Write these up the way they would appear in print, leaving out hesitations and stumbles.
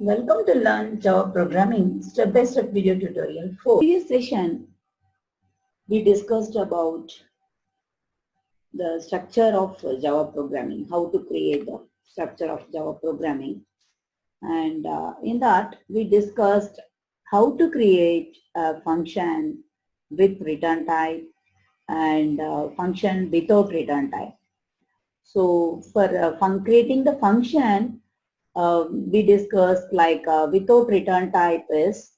Welcome to Learn Java Programming Step-by-Step Video Tutorial 4. In previous session, we discussed about the structure of Java programming, how to create the structure of Java programming. And in that, we discussed how to create a function with return type and function without return type. So for creating the function, we discussed like without return type is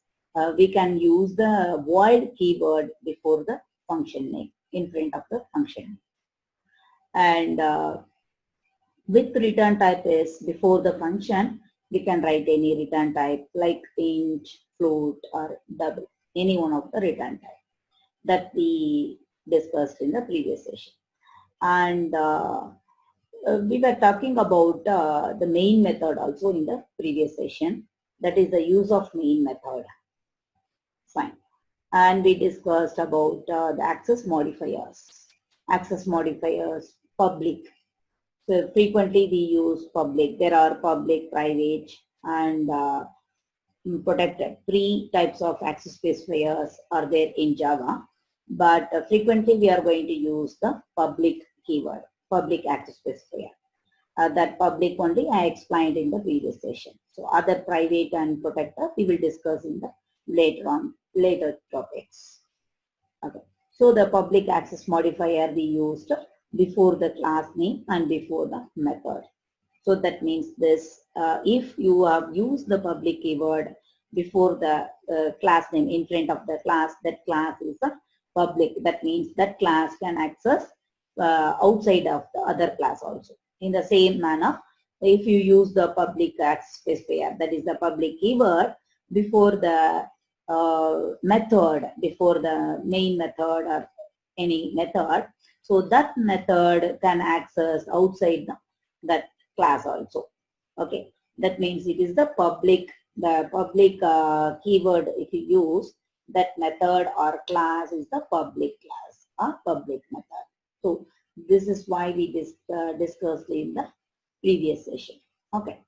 we can use the void keyword before the function name in front of the function. And with return type is before the function, we can write any return type like int, float or double, any one of the return type that we discussed in the previous session. And we were talking about the main method also in the previous session. That is the use of main method. Fine. And we discussed about the access modifiers. Access modifiers, public. So frequently we use public. There are public, private, and protected. 3 types of access specifiers are there in Java. But frequently we are going to use the public keyword, public access specifier. That public only I explained in the previous session. So other private and protector we will discuss in the later topics. Okay. So the public access modifier we used before the class name and before the method. So that means this, if you have used the public keyword before the class name in front of the class, that class is a public. That means that class can access outside of the other class also. In the same manner, if you use the public access specifier, that is the public keyword before the method, before the main method or any method, so that method can access outside that class also. Okay, that means it is the public keyword. If you use that method or class is the public class or public method. So this is why we discussed in the previous session. Okay.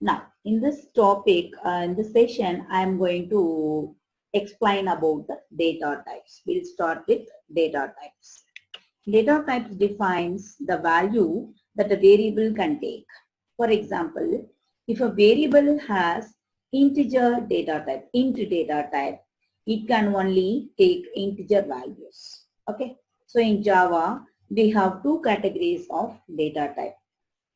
Now, in this topic, in this session, I am going to explain about the data types. We'll start with data types. Data types defines the value that a variable can take. For example, if a variable has integer data type, int data type, it can only take integer values. Okay. So in Java, we have 2 categories of data type.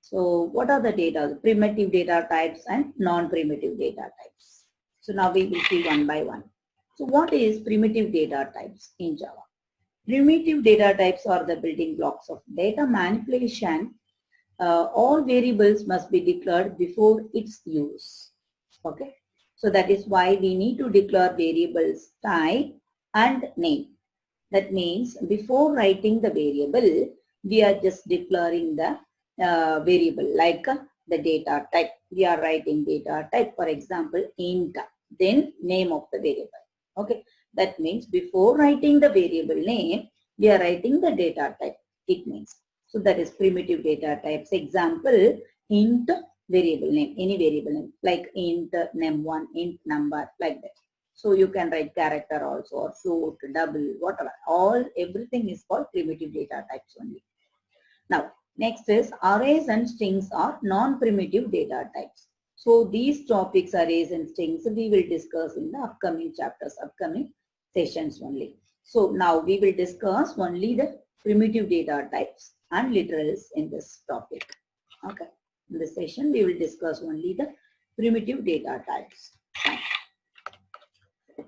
So what are the data? Primitive data types and non-primitive data types. So now we will see one by one. So what is primitive data types in Java? Primitive data types are the building blocks of data manipulation. All variables must be declared before its use. Okay. So that is why we need to declare variables type and name. That means before writing the variable, we are just declaring the variable like the data type. We are writing data type, for example, int, then name of the variable. Okay, that means before writing the variable name, we are writing the data type. It means, so that is primitive data types. Example, int variable name, any variable name like int num1, int number, like that. So you can write character also, or float, double, whatever. Everything is called primitive data types only. Now, next is arrays and strings are non-primitive data types. So these topics, arrays and strings, we will discuss in the upcoming chapters, upcoming sessions only. So now we will discuss only the primitive data types and literals in this topic. Okay. In this session, we will discuss only the primitive data types.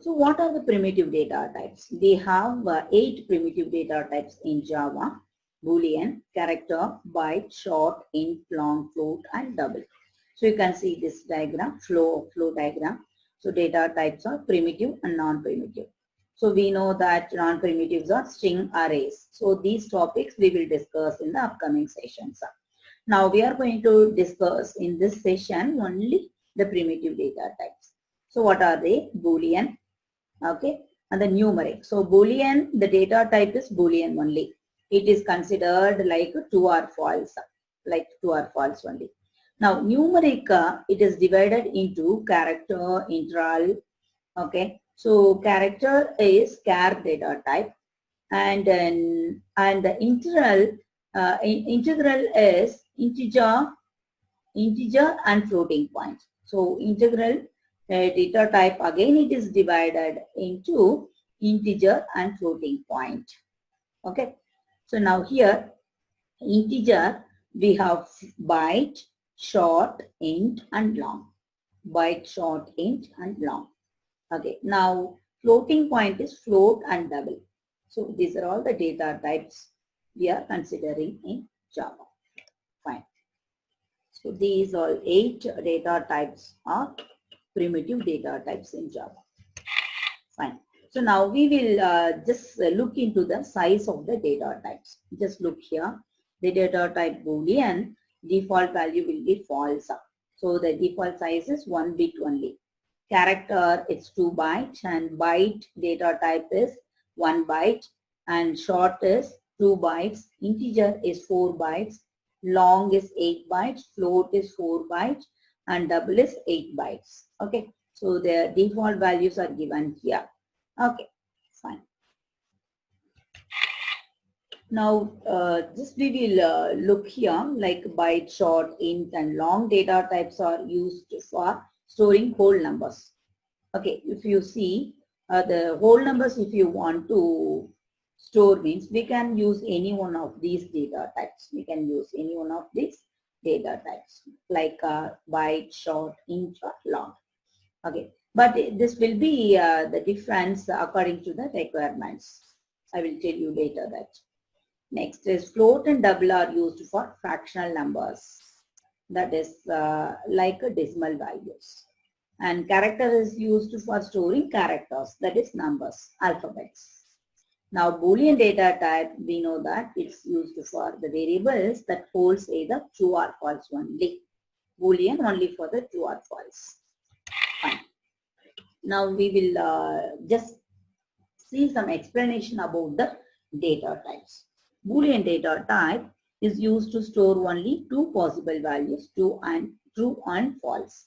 So what are the primitive data types? We have 8 primitive data types in Java: Boolean, character, byte, short, int, long, float, and double. So you can see this diagram, flow diagram. So data types are primitive and non-primitive. So we know that non-primitives are string arrays. So these topics we will discuss in the upcoming sessions. Now we are going to discuss in this session only the primitive data types. So what are they? Boolean, okay, and the numeric. So Boolean, the data type is Boolean only. It is considered like true or false, only. Now numeric, it is divided into character, integral. Okay, so character is char data type, and then and the integral is integer and floating point. So integral data type, again it is divided into integer and floating point. Okay, so now here integer we have byte, short, int and long. Byte, short, int and long. Okay, now floating point is float and double. So these are all the data types we are considering in Java. Fine. So these all 8 data types are primitive data types in Java. Fine. So now we will just look into the size of the data types. Just look here. The data type Boolean, default value will be false. So the default size is 1 bit only. Character, it's 2 bytes, and byte data type is 1 byte, and short is 2 bytes, integer is 4 bytes, long is 8 bytes, float is 4 bytes, and double is 8 bytes. Okay, so the default values are given here. Okay, fine. Now, just we will look here, like byte, short, int, and long data types are used for storing whole numbers. Okay, if you see the whole numbers, if you want to store, means we can use any one of these data types. We can use any one of these data types, like byte, short, int, or long. Okay, but this will be the difference according to the requirements. I will tell you later that. Next is float and double are used for fractional numbers. That is like decimal values. And character is used for storing characters, that is numbers, alphabets. Now Boolean data type, we know that it's used for the variables that holds either true or false only. Boolean only for the true or false. Fine. Now we will just see some explanation about the data types. Boolean data type is used to store only two possible values, true and false.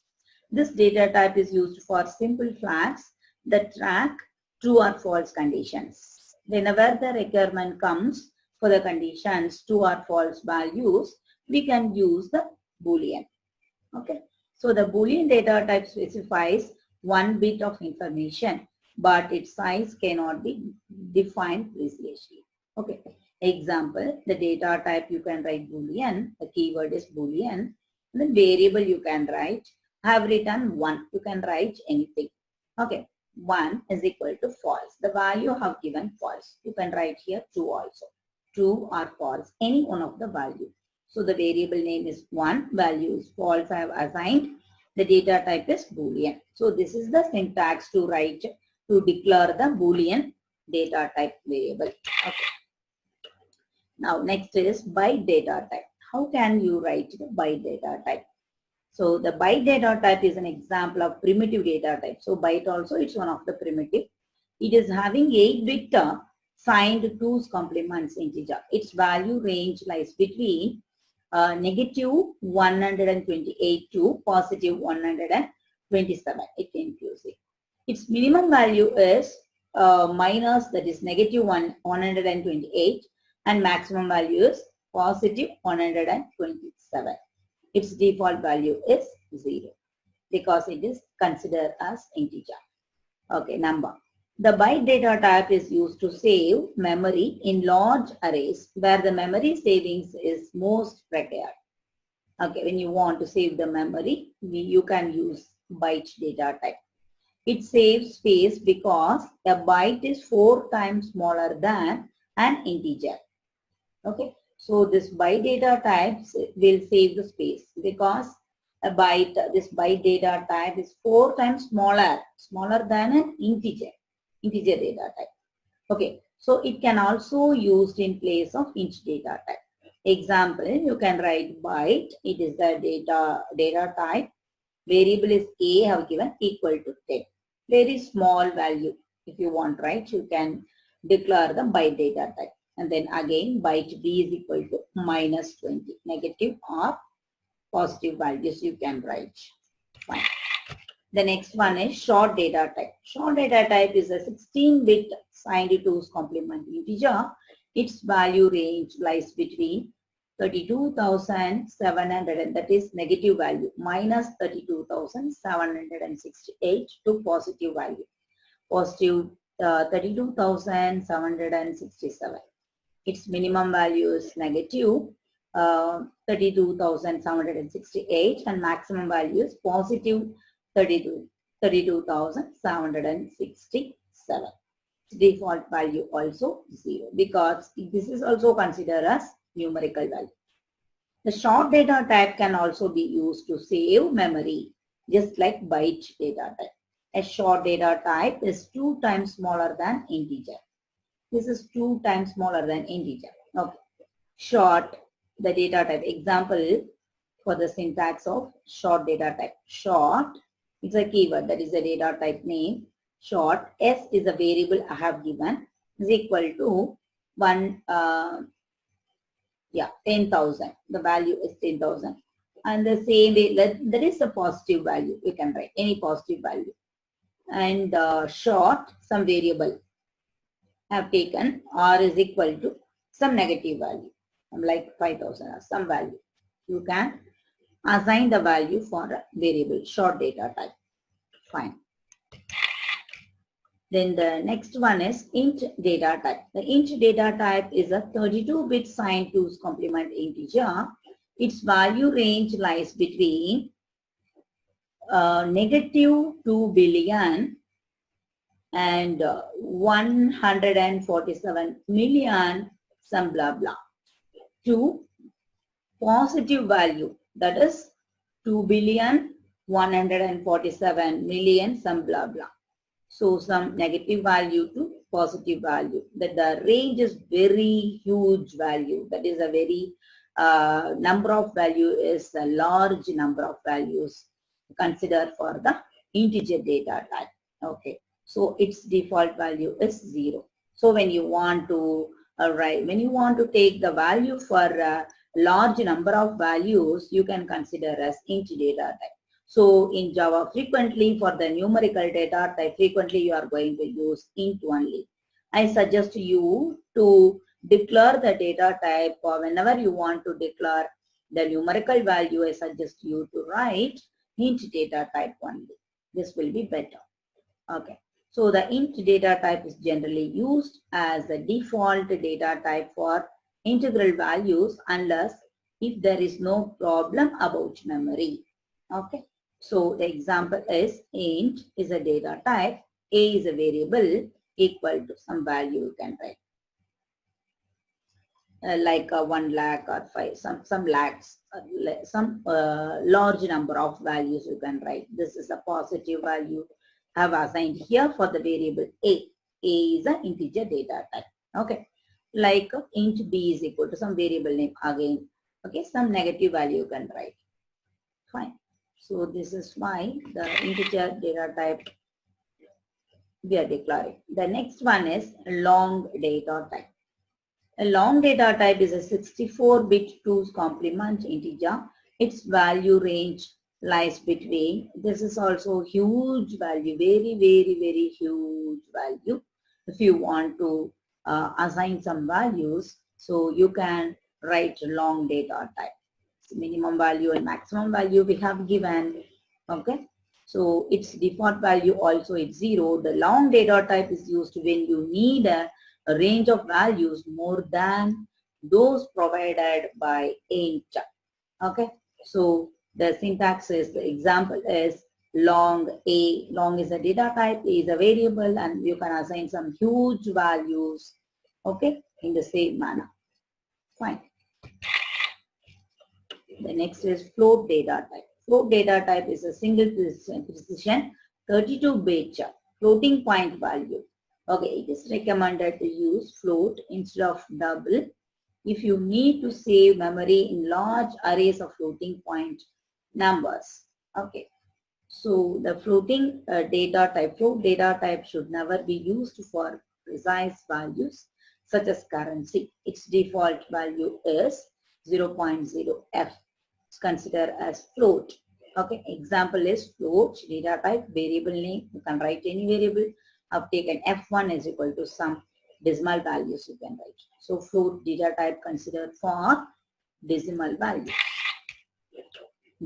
This data type is used for simple flags that track true or false conditions. Whenever the requirement comes for the conditions true or false values, we can use the Boolean. Okay. So the Boolean data type specifies 1 bit of information, but its size cannot be defined precisely. Okay. Example, the data type you can write Boolean, the keyword is Boolean, the variable you can write, have written 1, you can write anything. Okay, 1 is equal to false. The value have given false. You can write here true also. True or false, any one of the value. So the variable name is 1, value is false, I have assigned. The data type is Boolean. So this is the syntax to write, to declare the Boolean data type variable. Okay. Now next is byte data type. How can you write the byte data type? So the byte data type is an example of primitive data type. So byte also, it's one of the primitive. It is having 8-bit signed 2's complements integer. Its value range lies between negative 128 to positive 127. It inclusive. Its minimum value is minus, that is negative 128, and maximum value is positive 127. Its default value is 0 because it is considered as integer. Okay, number. The byte data type is used to save memory in large arrays where the memory savings is most required. Okay, when you want to save the memory, you can use byte data type. It saves space because a byte is 4 times smaller than an integer. Okay, so this byte data types will save the space because a byte, this byte data type is 4 times smaller than an integer data type. Okay, so it can also used in place of int data type. Example, you can write byte, it is the data type, variable is a, have given equal to 10. Very small value. If you want, right, you can declare the byte data type. And then again byte b is equal to minus 20, negative or positive values you can write. Fine. The next one is short data type. Short data type is a 16-bit signed to 2's complement integer. Its value range lies between 32,700, and that is negative value, minus 32,768 to positive value, positive 32,767. Its minimum value is negative 32,768 and maximum value is positive 32,767. Default value also 0 because this is also considered as numerical value. The short data type can also be used to save memory, just like byte data type. A short data type is 2 times smaller than integer. This is 2 times smaller than integer. Okay. Short, the data type. Example for the syntax of short data type. Short is a keyword, that is a data type name. Short, S is a variable I have given, is equal to 10,000. The value is 10,000. And the same way, there is a positive value. You can write any positive value. And short, some variable I have taken, R is equal to some negative value, like 5,000 or some value. You can assign the value for a variable, short data type. Fine. Then the next one is int data type. The int data type is a 32-bit signed to 2's complement integer. Its value range lies between negative 2 billion and 147 million some blah blah to positive value, that is 2,147,000,000 some blah blah. So some negative value to positive value. That the range is very huge value. That is a very number of value is a large number of values considered for the integer data type. Okay. So its default value is 0. So when you want to take the value for a large number of values, you can consider as int data type. So in Java, frequently for the numerical data type, frequently you are going to use int only. I suggest you to declare the data type, or whenever you want to declare the numerical value, I suggest you to write int data type only. This will be better. Okay. So the int data type is generally used as the default data type for integral values unless if there is no problem about memory. Okay. So the example is int is a data type, a is a variable equal to some value you can write. Like 1 lakh or 5, some lakhs, some large number of values you can write. This is a positive value I have assigned here for the variable a. A is an integer data type. Okay. Like int b is equal to some variable name again. Okay. Some negative value you can write. Fine. So this is why the integer data type we are declaring. The next one is long data type. A long data type is a 64-bit 2's complement integer. Its value range lies between, this is also huge value, very, very, very huge value. If you want to assign some values, so you can write long data type. Minimum value and maximum value we have given. Okay. So its default value also is 0. The long data type is used when you need a range of values more than those provided by int. Okay. So the syntax is, the example is long a. Long is a data type, a is a variable, and you can assign some huge values. Okay. In the same manner. Fine. The next is float data type. Float data type is a single precision 32-bit floating point value. Okay, it is recommended to use float instead of double if you need to save memory in large arrays of floating point numbers. Okay, so the floating data type, float data type should never be used for precise values such as currency. Its default value is 0.0f. consider as float. Okay, example is float, data type, variable name. You can write any variable. I've taken F1 is equal to some decimal values you can write. So float data type considered for decimal value.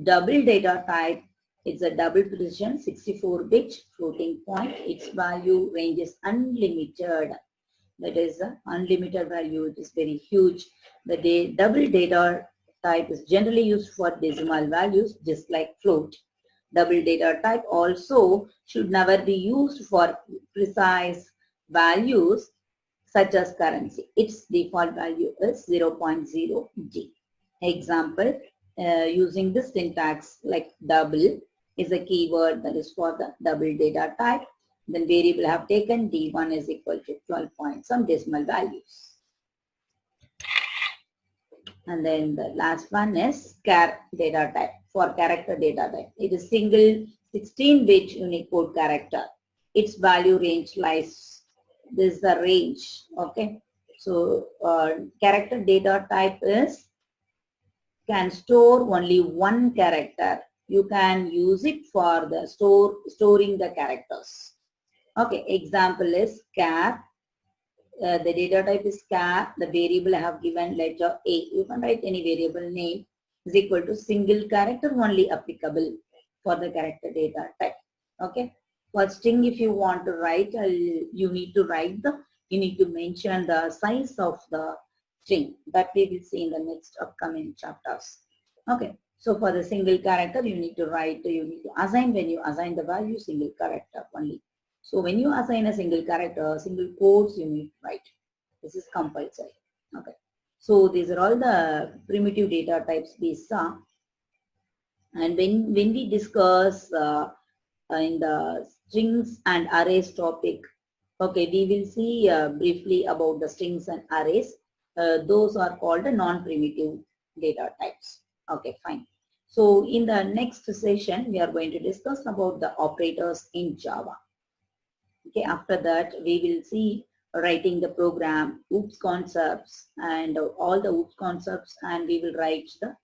Double data type is a double precision 64-bit floating point. Its value range is unlimited. That is the unlimited value. It is very huge. The double data type is generally used for decimal values, just like float. Double data type also should never be used for precise values such as currency. Its default value is 0.0D. Example, using this syntax like double is a keyword that is for the double data type. Then variable have taken D1 is equal to 12 point some decimal values. And then the last one is char data type for character data type. It is single 16-bit Unicode character. Its value range lies, this is the range, okay. So character data type is can store only one character. You can use it for the storing the characters. Okay, example is char. The data type is char. The variable I have given letter A. You can write any variable name is equal to single character only applicable for the character data type. Okay. For string, if you want to write, you need to mention the size of the string that we will see in the next upcoming chapters. Okay. So for the single character, you need to assign, when you assign the value, single character only. So when you assign a single character, single quotes you need to write. This is compulsory. Okay. So these are all the primitive data types we saw. And when we discuss in the strings and arrays topic, okay, we will see briefly about the strings and arrays. Those are called the non-primitive data types. Okay, fine. So in the next session, we are going to discuss about the operators in Java. Okay, after that we will see writing the program, OOPS concepts and all the OOPS concepts, and we will write the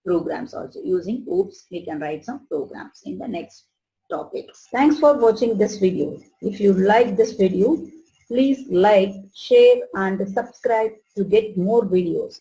programs also. Using OOPS we can write some programs in the next topics. Thanks for watching this video. If you like this video, please like, share and subscribe to get more videos.